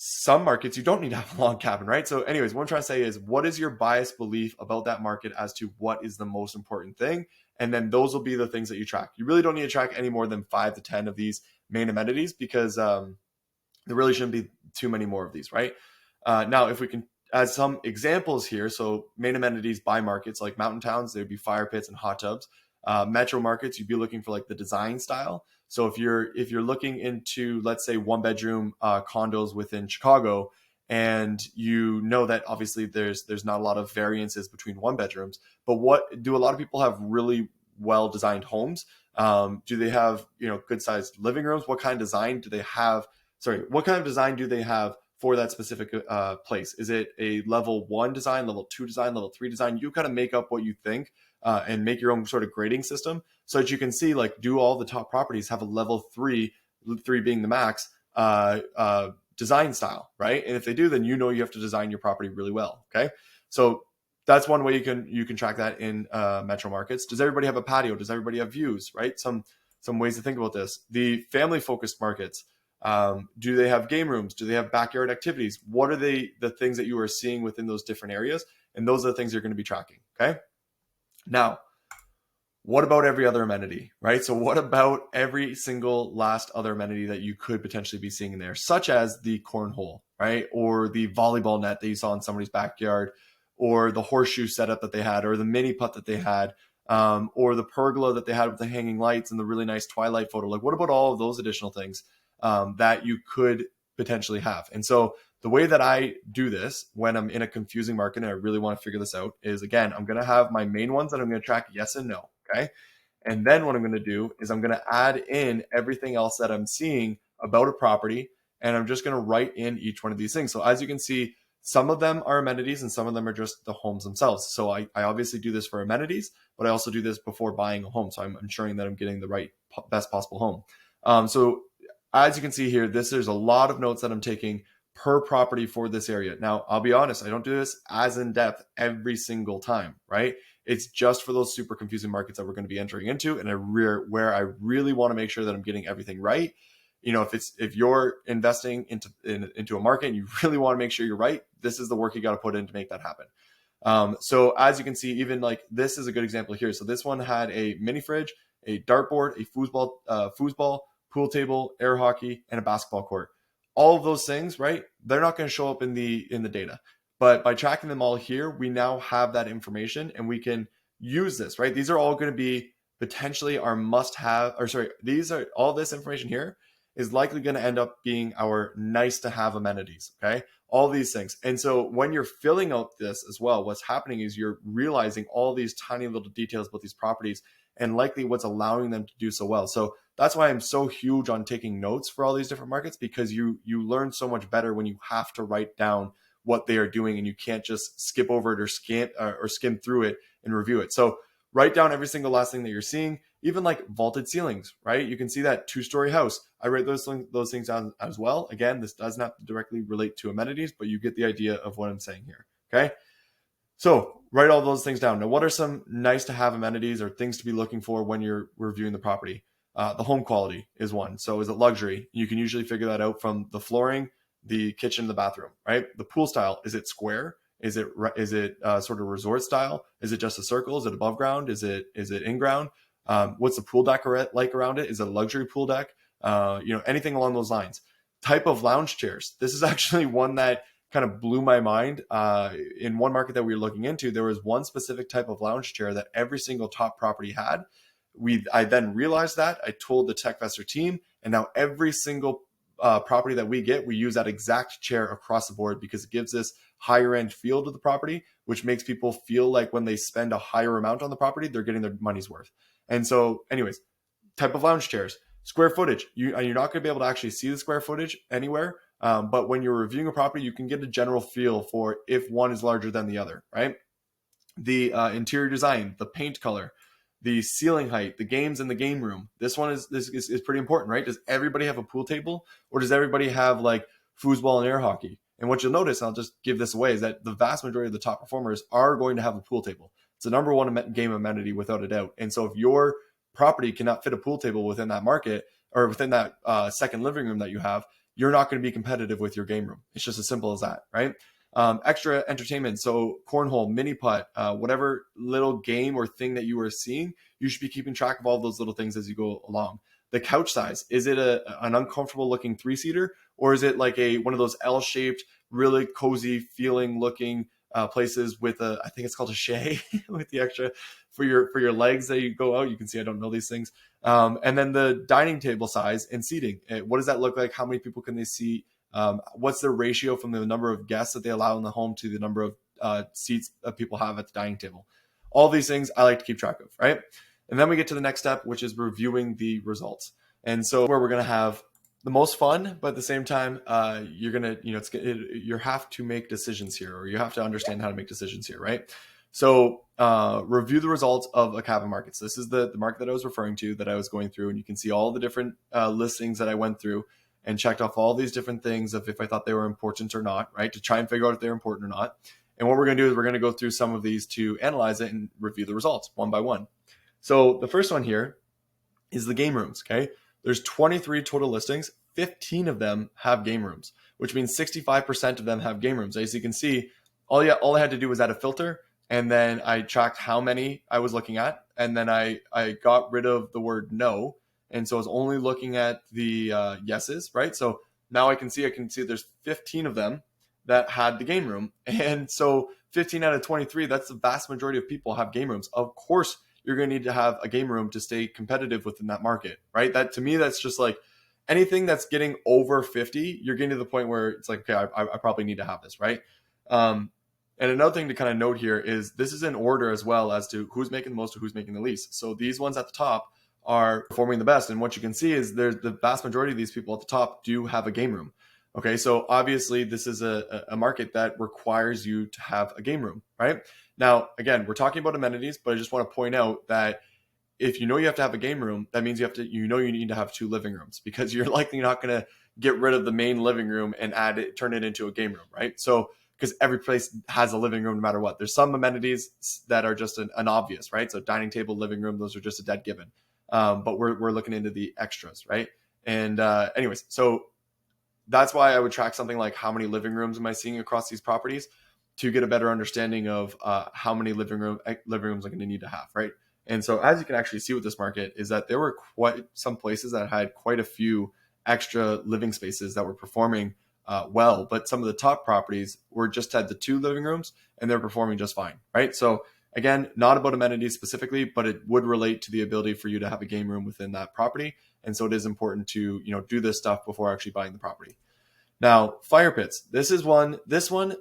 some markets you don't need to have a log cabin, right? So anyways, what I'm trying to say is, what is your bias belief about that market as to what is the most important thing? And then those will be the things that you track. You really don't need to track any more than 5 to 10 of these main amenities, because there really shouldn't be too many more of these, right? Now, if we can add some examples here, so main amenities by markets, like mountain towns, there'd be fire pits and hot tubs. Metro markets, you'd be looking for like the design style. So if you're looking into, let's say, 1-bedroom condos within Chicago, and you know that obviously there's not a lot of variances between 1-bedrooms, but what do a lot of people have really well designed homes? Do they have good sized living rooms? What kind of design do they have? What kind of design do they have for that specific place? Is it a level 1 design, level 2 design, level 3 design? You kind of make up what you think and make your own sort of grading system, so that you can see, like, do all the top properties have a level 3 being the max, design style, right? And if they do, then you have to design your property really well. Okay, so that's one way you can track that in metro markets. Does everybody have a patio? Does everybody have views? Right? Some ways to think about this. The family focused markets. Do they have game rooms? Do they have backyard activities? What are the things that you are seeing within those different areas? And those are the things you're going to be tracking. Okay. Now, what about every other amenity, right? So what about every single last other amenity that you could potentially be seeing in there, such as the cornhole, right? Or the volleyball net that you saw in somebody's backyard, or the horseshoe setup that they had, or the mini putt that they had, or the pergola that they had with the hanging lights and the really nice twilight photo. Like, what about all of those additional things that you could potentially have? And so the way that I do this when I'm in a confusing market and I really want to figure this out is, again, I'm going to have my main ones that I'm going to track yes and no. Okay. And then what I'm going to do is I'm going to add in everything else that I'm seeing about a property. And I'm just going to write in each one of these things. So as you can see, some of them are amenities and some of them are just the homes themselves. So I obviously do this for amenities, but I also do this before buying a home. So I'm ensuring that I'm getting the right, best possible home. So as you can see here, there's a lot of notes that I'm taking per property for this area. Now, I'll be honest, I don't do this as in depth every single time, right? It's just for those super confusing markets that we're going to be entering into, and where I really want to make sure that I'm getting everything right. if you're investing into a market and you really want to make sure you're right, this is the work you got to put in to make that happen. So as you can see, even like this is a good example here. So this one had a mini fridge, a dartboard, a foosball, pool table, air hockey, and a basketball court. All of those things, right? They're not going to show up in the data, but by tracking them all here, we now have that information and we can use this, right? These are all going to be potentially our must-have, or sorry, these are all this information here is likely going to end up being our nice to have amenities. Okay. All these things. And so when you're filling out this as well, what's happening is you're realizing all these tiny little details about these properties and likely what's allowing them to do so well. So that's why I'm so huge on taking notes for all these different markets, because you learn so much better when you have to write down what they are doing and you can't just skip over it or skim through it and review it. So write down every single last thing that you're seeing, even like vaulted ceilings, right? You can see that 2-story house. I write those things down as well. Again, this does not directly relate to amenities, but you get the idea of what I'm saying here. Okay. So write all those things down. Now, what are some nice to have amenities or things to be looking for when you're reviewing the property? The home quality is one. So is it luxury? You can usually figure that out from the flooring, the kitchen, the bathroom, right? The pool style, is it square? Is it sort of resort style? Is it just a circle? Is it above ground? Is it in ground? What's the pool deck like around it? Is it a luxury pool deck? Anything along those lines. Type of lounge chairs. This is actually one that kind of blew my mind. In one market that we were looking into, there was one specific type of lounge chair that every single top property had. I then realized that. I told the TechVestor team, and now every single property that we get, we use that exact chair across the board because it gives this higher end feel to the property, which makes people feel like when they spend a higher amount on the property, they're getting their money's worth. And so anyways, type of lounge chairs, square footage. You're not going to be able to actually see the square footage anywhere. But when you're reviewing a property, you can get a general feel for if one is larger than the other, right? The interior design, the paint color, the ceiling height, the games in the game room. This one is pretty important, right? Does everybody have a pool table, or does everybody have like foosball and air hockey? And what you'll notice, and I'll just give this away, is that the vast majority of the top performers are going to have a pool table. It's the number one game amenity without a doubt. And so if your property cannot fit a pool table within that market or within that second living room that you have, you're not going to be competitive with your game room. It's just as simple as that, right? Extra entertainment. So cornhole, mini putt, whatever little game or thing that you are seeing, you should be keeping track of all those little things as you go along. The couch size, is it an uncomfortable looking 3-seater, or is it like one of those L-shaped, really cozy feeling looking places with I think it's called a shay with the extra for your legs that you go out. You can see I don't know these things. And then the dining table size and seating. What does that look like? How many people can they seat? What's the ratio from the number of guests that they allow in the home to the number of seats that people have at the dining table? All these things I like to keep track of, right? And then we get to the next step, which is reviewing the results. And so where we're going to have the most fun, but at the same time, you're going to, you have to make decisions here, or you have to understand how to make decisions here, right? So review the results of a cabin market. So this is the market that I was referring to, that I was going through, and you can see all the different listings that I went through and checked off all these different things of if I thought they were important or not, right? To try and figure out if they're important or not. And what we're going to do is we're going to go through some of these to analyze it and review the results one by one. So the first one here is the game rooms, okay? There's 23 total listings. 15 of them have game rooms, which means 65% of them have game rooms. As you can see, all I had to do was add a filter, and then I tracked how many I was looking at, and then I got rid of the word no, and so I was only looking at the yeses, right? So now I can see there's 15 of them that had the game room, and so 15 out of 23, that's the vast majority of people have game rooms. Of course, you're going to need to have a game room to stay competitive within that market, right? That to me, that's just like anything that's getting over 50, you're getting to the point where it's like, okay, I probably need to have this, right? And another thing to kind of note here is this is in order as well as to who's making the most or who's making the least. So these ones at the top are performing the best. And what you can see is there's the vast majority of these people at the top do have a game room. Okay, so obviously this is a market that requires you to have a game room, right? Now, again, we're talking about amenities, but I just want to point out that if you know you have to have a game room, that means you need to have 2 living rooms, because you're likely not going to get rid of the main living room and turn it into a game room, right? So, because every place has a living room no matter what. There's some amenities that are just an obvious, right? So dining table, living room, those are just a dead given. But we're looking into the extras, right? And anyways, so that's why I would track something like how many living rooms am I seeing across these properties to get a better understanding of how many living rooms I'm going to need to have, right? And so as you can actually see with this market is that there were quite some places that had quite a few extra living spaces that were performing well, but some of the top properties were just had the 2 living rooms and they're performing just fine, right? So again, not about amenities specifically, but it would relate to the ability for you to have a game room within that property. And so it is important to, do this stuff before actually buying the property. Now, fire pits. This one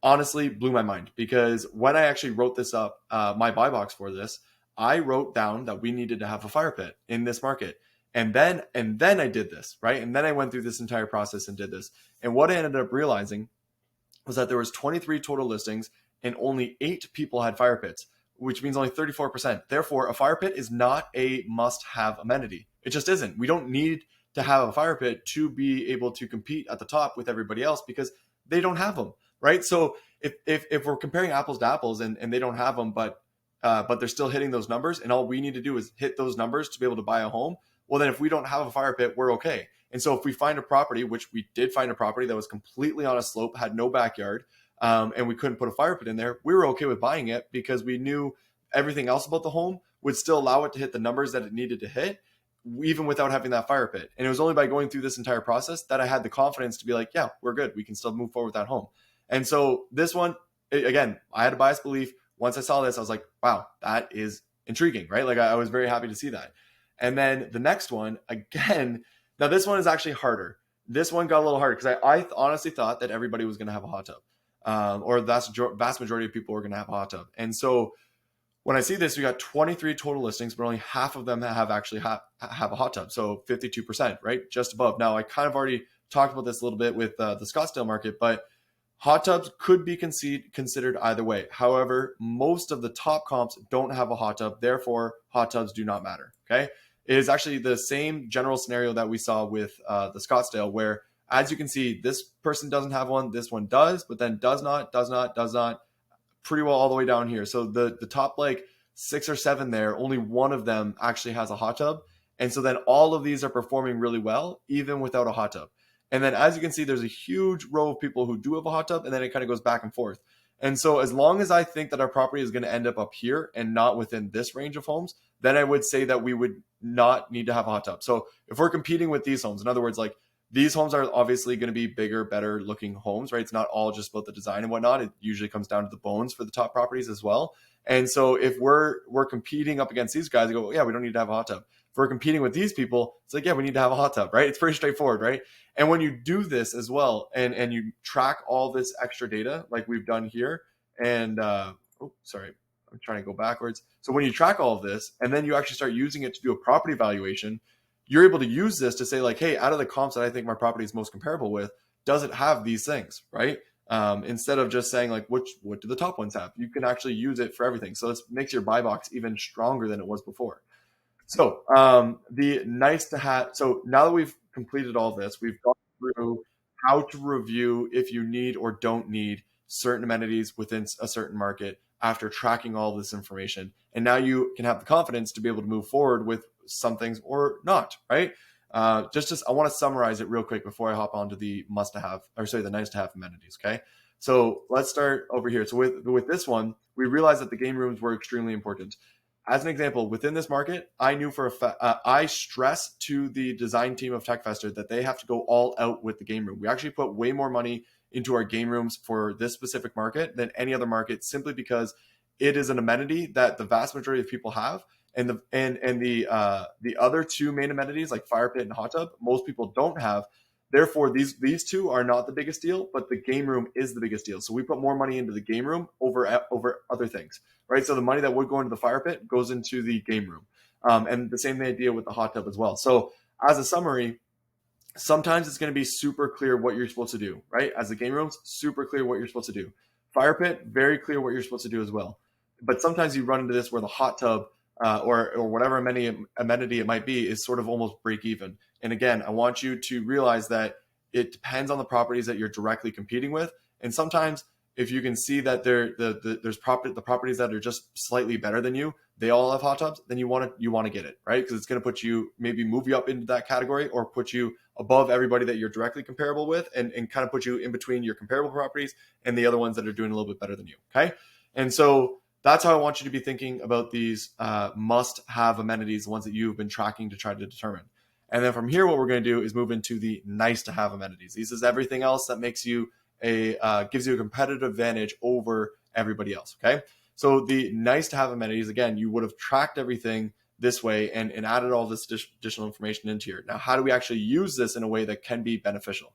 honestly blew my mind because when I actually wrote this up, my buy box for this, I wrote down that we needed to have a fire pit in this market. And then I did this, right? And then I went through this entire process and did this. And what I ended up realizing was that there was 23 total listings and only 8 people had fire pits, which means only 34%. Therefore, a fire pit is not a must-have amenity. It just isn't. We don't need to have a fire pit to be able to compete at the top with everybody else because they don't have them, right? So if we're comparing apples to apples and they don't have them, but they're still hitting those numbers, and all we need to do is hit those numbers to be able to buy a home, well, then if we don't have a fire pit, we're okay. And so if we find a property, which we did find a property that was completely on a slope, had no backyard, and we couldn't put a fire pit in there, we were okay with buying it because we knew everything else about the home would still allow it to hit the numbers that it needed to hit, even without having that fire pit. And it was only by going through this entire process that I had the confidence to be like, yeah, we're good. We can still move forward with that home. And so this one, again, I had a biased belief. Once I saw this, I was like, wow, that is intriguing, right? Like I was very happy to see that. And then the next one, again, now this one is actually harder. This one got a little harder because I honestly thought that everybody was going to have a hot tub, or the vast majority of people were going to have a hot tub. And so when I see this, we got 23 total listings, but only half of them have actually have a hot tub. So 52%, right? Just above. Now, I kind of already talked about this a little bit with the Scottsdale market, but hot tubs could be considered either way. However, most of the top comps don't have a hot tub. Therefore, hot tubs do not matter. Okay. It is actually the same general scenario that we saw with the Scottsdale, where as you can see, this person doesn't have one, this one does, but then does not, pretty well all the way down here. So the top like 6 or 7 there, only one of them actually has a hot tub. And so then all of these are performing really well, even without a hot tub. And then as you can see, there's a huge row of people who do have a hot tub, and then it kind of goes back and forth. And so as long as I think that our property is going to end up here and not within this range of homes, then I would say that we would not need to have a hot tub. So if we're competing with these homes, in other words, like these homes are obviously going to be bigger, better looking homes, right? It's not all just about the design and whatnot. It usually comes down to the bones for the top properties as well. And so if we're competing up against these guys, I go, well, yeah, we don't need to have a hot tub. If we're competing with these people, it's like, yeah, we need to have a hot tub, right? It's pretty straightforward, right? And when you do this as well, and you track all this extra data like we've done here, and sorry, I'm trying to go backwards. So when you track all of this, and then you actually start using it to do a property valuation, you're able to use this to say like, hey, out of the comps that I think my property is most comparable with, does it have these things, right? Instead of just saying like, what do the top ones have? You can actually use it for everything. So this makes your buy box even stronger than it was before. So the nice to have. So now that we've completed all this, we've gone through how to review if you need or don't need certain amenities within a certain market after tracking all this information. And now you can have the confidence to be able to move forward with some things or not, right? I want to summarize it real quick before I hop onto the the nice to have amenities. Okay. So let's start over here. So with this one, we realized that the game rooms were extremely important. As an example, within this market, I knew for a fact, I stress to the design team of TechFester that they have to go all out with the game room. We actually put way more money into our game rooms for this specific market than any other market, simply because it is an amenity that the vast majority of people have. And the other 2 main amenities like fire pit and hot tub, most people don't have. Therefore, these 2 are not the biggest deal, but the game room is the biggest deal. So we put more money into the game room over other things, right? So the money that would go into the fire pit goes into the game room, and the same idea with the hot tub as well. So as a summary, sometimes it's going to be super clear what you're supposed to do, right? As the game rooms, super clear what you're supposed to do. Fire pit, very clear what you're supposed to do as well. But sometimes you run into this where the hot tub or whatever amenity it might be is sort of almost break even. And again, I want you to realize that it depends on the properties that you're directly competing with. And sometimes if you can see that there's the properties that are just slightly better than you, they all have hot tubs, then you want to get it, right? Because it's going to put you, maybe move you up into that category, or put you above everybody that you're directly comparable with, and kind of put you in between your comparable properties and the other ones that are doing a little bit better than you. Okay. And so that's how I want you to be thinking about these must-have amenities, the ones that you've been tracking to try to determine. And then from here, what we're going to do is move into the nice-to-have amenities. This is everything else that makes you gives you a competitive advantage over everybody else. Okay. So the nice-to-have amenities, again, you would have tracked everything this way and added all this additional information into here. Now, how do we actually use this in a way that can be beneficial?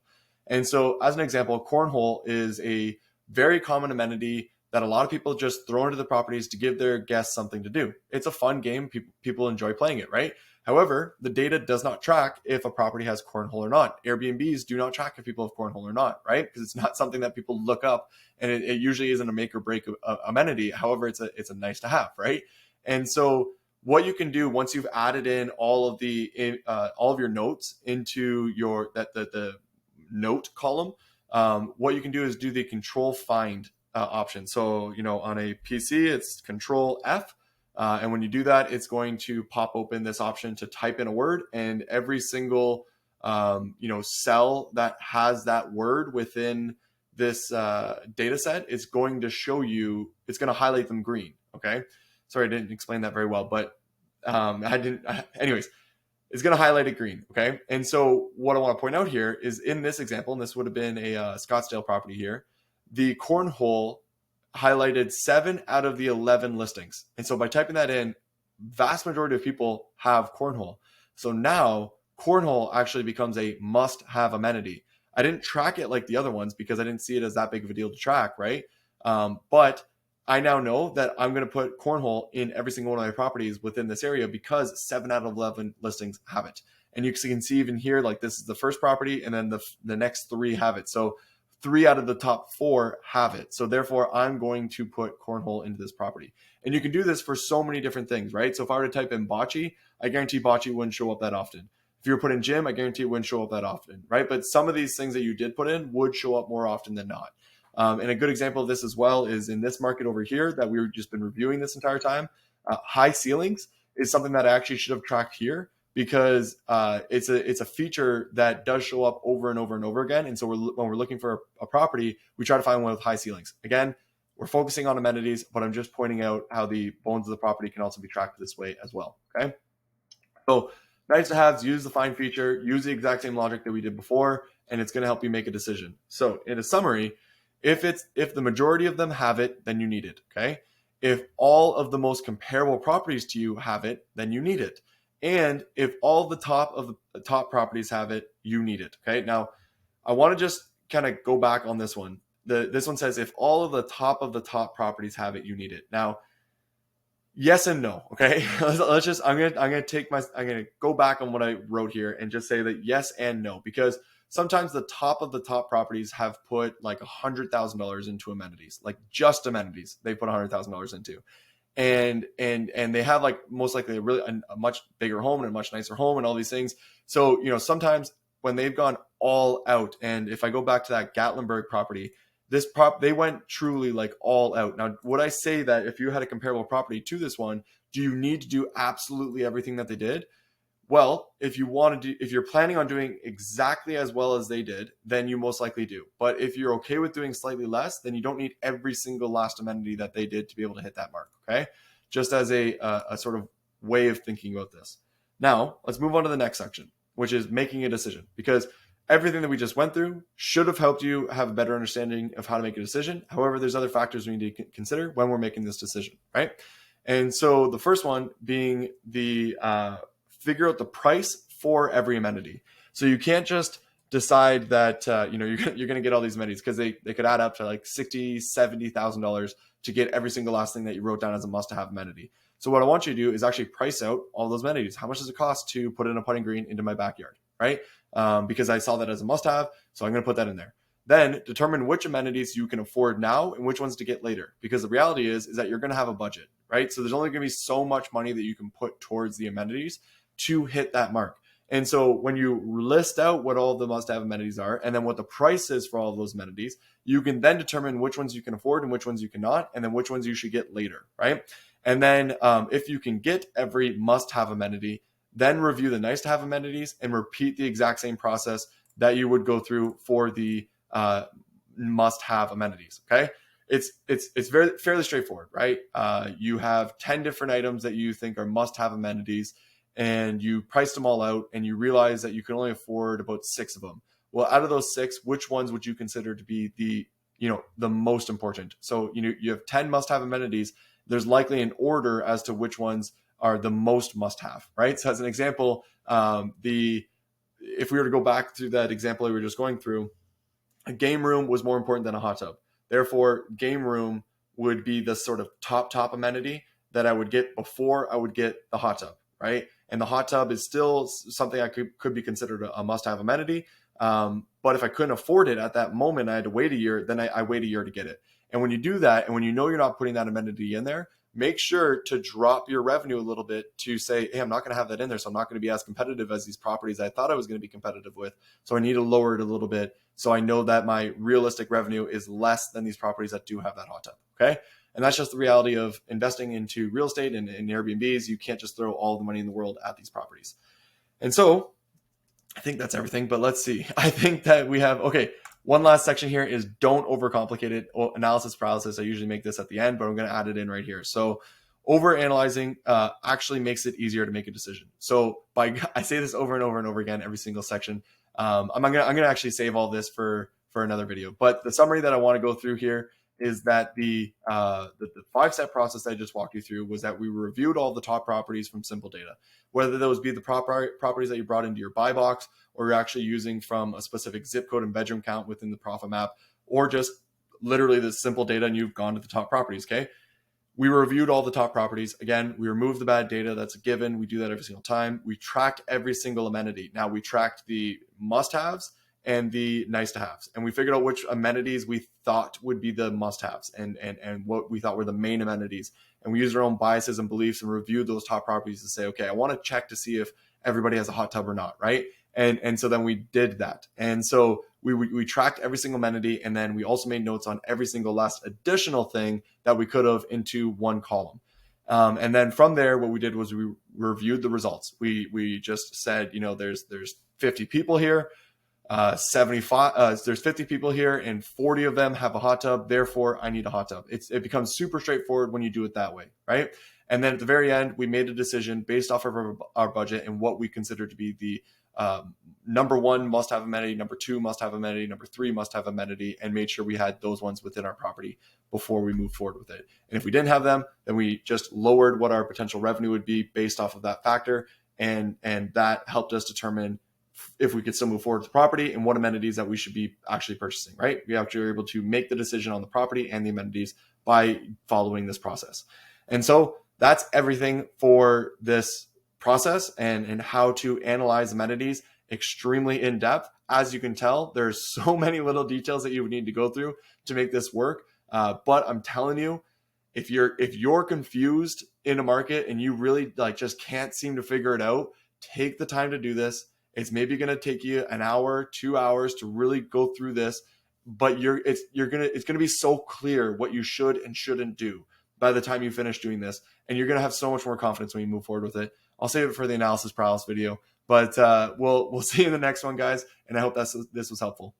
And so, as an example, cornhole is a very common amenity that a lot of people just throw into the properties to give their guests something to do. It's a fun game. People enjoy playing it, right? However, the data does not track if a property has cornhole or not. Airbnbs do not track if people have cornhole or not, right? Because it's not something that people look up, and it usually isn't a make or break amenity. However, it's a nice to have, right? And so what you can do once you've added in all of your notes into the note column, what you can do is do the control find option. So, on a PC, it's control F. And when you do that, it's going to pop open this option to type in a word, and every single, cell that has that word within this data set is going to show you, it's going to highlight them green. Okay. Sorry, I didn't explain that very well, but anyways, it's going to highlight it green. Okay. And so what I want to point out here is, in this example, and this would have been a Scottsdale property here, the cornhole highlighted 7 out of the 11 listings. And so by typing that in, vast majority of people have cornhole. So now cornhole actually becomes a must-have amenity. I didn't track it like the other ones because I didn't see it as that big of a deal to track, right? But I now know that I'm going to put cornhole in every single one of my properties within this area because 7 out of 11 listings have it. And you can see even here, like this is the first property, and then the next 3 have it. So 3 out of the top 4 have it. So therefore, I'm going to put cornhole into this property. And you can do this for so many different things, right? So if I were to type in bocce, I guarantee bocce wouldn't show up that often. If you were put in gym, I guarantee it wouldn't show up that often, right? But some of these things that you did put in would show up more often than not. And a good example of this as well is in this market over here that we've just been reviewing this entire time. High ceilings is something that I actually should have tracked here, because it's a feature that does show up over and over and over again. And so when we're looking for a property, we try to find one with high ceilings. Again, we're focusing on amenities, but I'm just pointing out how the bones of the property can also be tracked this way as well. Okay. So nice to haves, use the find feature, use the exact same logic that we did before, and it's going to help you make a decision. So in a summary, if the majority of them have it, then you need it. Okay. If all of the most comparable properties to you have it, then you need it. And if all the top properties have it, you need it. Okay. Now, I want to just kind of go back on this one. This one says if all of the top properties have it, you need it. Now, yes and no. Okay. I'm gonna go back on what I wrote here and just say that yes and no, because sometimes the top properties have put like $100,000 into amenities, like just amenities. They put $100,000 into. And they have like most likely a much bigger home and a much nicer home and all these things. So, sometimes when they've gone all out, and if I go back to that Gatlinburg property, they went truly like all out. Now, would I say that if you had a comparable property to this one, do you need to do absolutely everything that they did? Well, if you're planning on doing exactly as well as they did, then you most likely do. But if you're okay with doing slightly less, then you don't need every single last amenity that they did to be able to hit that mark. Okay. Just as a sort of way of thinking about this. Now, let's move on to the next section, which is making a decision, because everything that we just went through should have helped you have a better understanding of how to make a decision. However, there's other factors we need to consider when we're making this decision, right? And so the first one being the figure out the price for every amenity. So you can't just decide that you're going to get all these amenities, because they could add up to like $60,000-$70,000 to get every single last thing that you wrote down as a must-have amenity. So what I want you to do is actually price out all those amenities. How much does it cost to put in a putting green into my backyard, right? Because I saw that as a must-have, so I'm going to put that in there. Then determine which amenities you can afford now and which ones to get later, because the reality is that you're going to have a budget, right? So there's only going to be so much money that you can put towards the amenities to hit that mark. And so when you list out what all the must-have amenities are and then what the price is for all of those amenities, you can then determine which ones you can afford and which ones you cannot, and then which ones you should get later, right? And then if you can get every must-have amenity, then review the nice-to-have amenities and repeat the exact same process that you would go through for the must-have amenities. Okay, it's very fairly straightforward, right? You have 10 different items that you think are must-have amenities, and you priced them all out, and you realize that you can only afford about 6 of them. Well, out of those 6, which ones would you consider to be the most important? So you have 10 must-have amenities. There's likely an order as to which ones are the most must-have, right? So as an example, if we were to go back through that example we were just going through, a game room was more important than a hot tub. Therefore, game room would be the sort of top amenity that I would get before I would get the hot tub, right? And the hot tub is still something I could be considered a must-have amenity. But if I couldn't afford it at that moment, I had to wait a year, then I wait a year to get it. And when you do that, and when you know you're not putting that amenity in there, make sure to drop your revenue a little bit to say, hey, I'm not going to have that in there, so I'm not going to be as competitive as these properties I thought I was going to be competitive with. So I need to lower it a little bit so I know that my realistic revenue is less than these properties that do have that hot tub. Okay. And that's just the reality of investing into real estate and in Airbnbs. You can't just throw all the money in the world at these properties. And so I think that's everything, but let's see. I think that we have, okay, one last section here is don't overcomplicate it. Analysis paralysis. I usually make this at the end, but I'm going to add it in right here. So overanalyzing actually makes it easier to make a decision. So I say this over and over and over again, every single section. I'm gonna actually save all this for another video. But the summary that I want to go through here is that the 5-step process I just walked you through was that we reviewed all the top properties from simple data, whether those be the properties that you brought into your buy box, or you're actually using from a specific zip code and bedroom count within the profit map, or just literally the simple data and you've gone to the top properties. Okay. We reviewed all the top properties. Again, we removed the bad data. That's a given. We do that every single time. We tracked every single amenity. Now we tracked the must-haves and the nice-to-haves, and we figured out which amenities we thought would be the must-haves and what we thought were the main amenities. And we used our own biases and beliefs and reviewed those top properties to say, okay, I want to check to see if everybody has a hot tub or not, right? And so then we did that. And so we tracked every single amenity, and then we also made notes on every single last additional thing that we could have into one column. And then from there, what we did was we reviewed the results. We just said, there's 50 people here, 75. There's 50 people here, and 40 of them have a hot tub. Therefore, I need a hot tub. It becomes super straightforward when you do it that way, right? And then at the very end, we made a decision based off of our budget and what we consider to be the number 1 must-have amenity, number 2 must-have amenity, number 3 must-have amenity, and made sure we had those ones within our property before we moved forward with it. And if we didn't have them, then we just lowered what our potential revenue would be based off of that factor, and that helped us determine if we could still move forward with the property and what amenities that we should be actually purchasing, right? We actually were able to make the decision on the property and the amenities by following this process. And so that's everything for this process and how to analyze amenities extremely in depth. As you can tell, there's so many little details that you would need to go through to make this work. But I'm telling you, if you're confused in a market and you really just can't seem to figure it out, take the time to do this. It's maybe going to take you an hour, 2 hours to really go through this, but it's going to be so clear what you should and shouldn't do by the time you finish doing this, and you're going to have so much more confidence when you move forward with it. I'll save it for the analysis paralysis video, but we'll see you in the next one, guys, and I hope this was helpful.